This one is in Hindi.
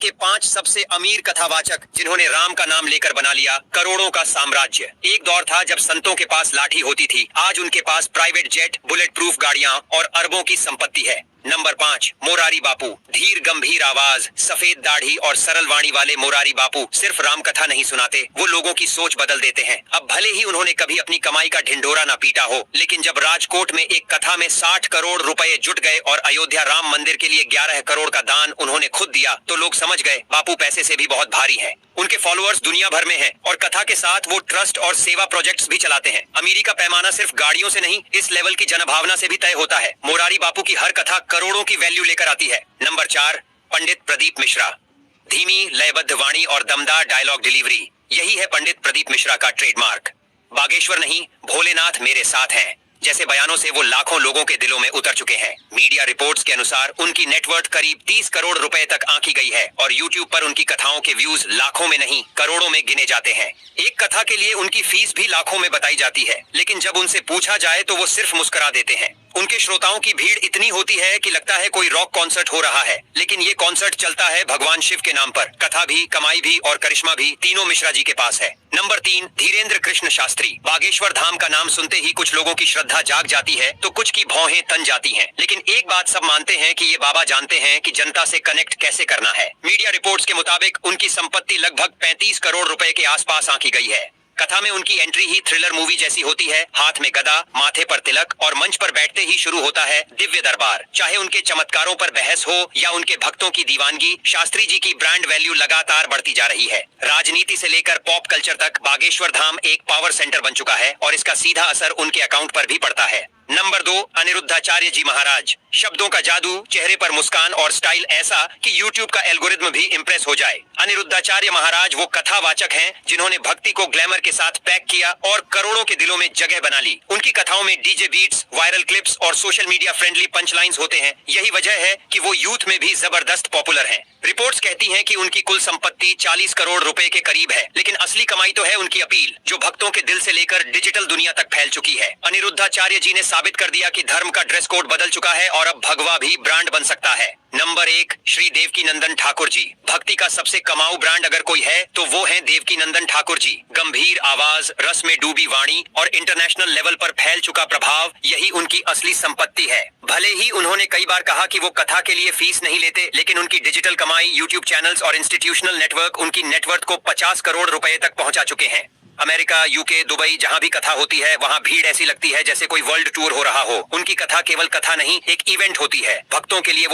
के 5 सबसे अमीर कथावाचक जिन्होंने राम का नाम लेकर बना लिया करोड़ों का साम्राज्य। एक दौर था जब संतों के पास लाठी होती थी, आज उनके पास प्राइवेट जेट, बुलेट प्रूफ गाड़ियां और अरबों की संपत्ति है। नंबर 5, मोरारी बापू। धीर गंभीर आवाज, सफेद दाढ़ी और सरल वाणी वाले मोरारी बापू सिर्फ राम कथा नहीं सुनाते, वो लोगों की सोच बदल देते हैं। अब भले ही उन्होंने कभी अपनी कमाई का ढिंढोरा न पीटा हो, लेकिन जब राजकोट में एक कथा में 60 करोड़ रुपए जुट गए और अयोध्या राम मंदिर के लिए 11 करोड़ का दान उन्होंने खुद दिया, तो लोग समझ गए बापू पैसे से भी बहुत भारी है। उनके फॉलोअर्स दुनिया भर में हैं और कथा के साथ वो ट्रस्ट और सेवा प्रोजेक्ट्स भी चलाते हैं। अमीरी का पैमाना सिर्फ गाड़ियों से नहीं, इस लेवल की जनभावना से भी तय होता है। मोरारी बापू की हर कथा करोड़ों की वैल्यू लेकर आती है। नंबर 4, पंडित प्रदीप मिश्रा। धीमी, लयबद्ध वाणी और दमदार डायलॉग डिलीवरी, यही है पंडित प्रदीप मिश्रा का ट्रेडमार्क। बागेश्वर नहीं, भोलेनाथ मेरे साथ हैं जैसे बयानों से वो लाखों लोगों के दिलों में उतर चुके हैं। मीडिया रिपोर्ट्स के अनुसार उनकी नेटवर्थ करीब 30 करोड़ रुपए तक आंकी गई है और यूट्यूब पर उनकी कथाओं के व्यूज लाखों में नहीं करोड़ों में गिने जाते हैं। एक कथा के लिए उनकी फीस भी लाखों में बताई जाती है, लेकिन जब उनसे पूछा जाए तो वो सिर्फ मुस्कुरा देते हैं। उनके श्रोताओं की भीड़ इतनी होती है कि लगता है कोई रॉक कॉन्सर्ट हो रहा है, लेकिन ये कॉन्सर्ट चलता है भगवान शिव के नाम पर। कथा भी, कमाई भी और करिश्मा भी तीनों मिश्रा जी के पास है। नंबर 3, धीरेन्द्र कृष्ण शास्त्री। बागेश्वर धाम का नाम सुनते ही कुछ लोगों की श्रद्धा जाग जाती है तो कुछ की भौहें तन जाती हैं। लेकिन एक बात सब मानते हैं कि ये बाबा जानते हैं कि जनता से कनेक्ट कैसे करना है। मीडिया रिपोर्ट्स के मुताबिक उनकी संपत्ति लगभग 35 करोड़ रुपए के आसपास आंकी गई है। कथा में उनकी एंट्री ही थ्रिलर मूवी जैसी होती है। हाथ में गदा, माथे पर तिलक और मंच पर बैठते ही शुरू होता है दिव्य दरबार। चाहे उनके चमत्कारों पर बहस हो या उनके भक्तों की दीवानगी, शास्त्री जी की ब्रांड वैल्यू लगातार बढ़ती जा रही है। राजनीति से लेकर पॉप कल्चर तक बागेश्वर धाम एक पावर सेंटर बन चुका है और इसका सीधा असर उनके अकाउंट पर भी पड़ता है। नंबर 2, अनिरुद्धाचार्य जी महाराज। शब्दों का जादू, चेहरे पर मुस्कान और स्टाइल ऐसा कि यूट्यूब का एल्गोरिथम भी इंप्रेस हो जाए। अनिरुद्धाचार्य महाराज वो कथावाचक हैं जिन्होंने भक्ति को ग्लैमर के साथ पैक किया और करोड़ों के दिलों में जगह बना ली। उनकी कथाओं में डीजे बीट्स, वायरल क्लिप्स और सोशल मीडिया फ्रेंडली पंचलाइंस होते हैं। यही वजह है कि वो यूथ में भी जबरदस्त पॉपुलर हैं। रिपोर्ट्स कहती हैं कि उनकी कुल संपत्ति 40 करोड़ रुपए के करीब है, लेकिन असली कमाई तो है उनकी अपील, जो भक्तों के दिल से लेकर डिजिटल दुनिया तक फैल चुकी है। अनिरुद्धाचार्य जी ने साबित कर दिया कि धर्म का ड्रेस कोड बदल चुका है और अब भगवा भी ब्रांड बन सकता है। नंबर 1, श्री देवकीनंदन ठाकुर जी। भक्ति का सबसे कमाऊ ब्रांड अगर कोई है तो वो है देवकीनंदन ठाकुर जी। गंभीर आवाज, रस में डूबी वाणी और इंटरनेशनल लेवल पर फैल चुका प्रभाव, यही उनकी असली संपत्ति है। भले ही उन्होंने कई बार कहा कि वो कथा के लिए फीस नहीं लेते, लेकिन उनकी डिजिटल कमाई, यूट्यूब चैनल्स और इंस्टीट्यूशनल नेटवर्क उनकी नेटवर्थ को 50 करोड़ रुपए तक पहुंचा चुके हैं। अमेरिका, यूके, दुबई, जहां भी कथा होती है वहां भीड़ ऐसी लगती है जैसे कोई वर्ल्ड टूर हो रहा हो। उनकी कथा केवल कथा नहीं, एक इवेंट होती है। भक्तों के लिए वो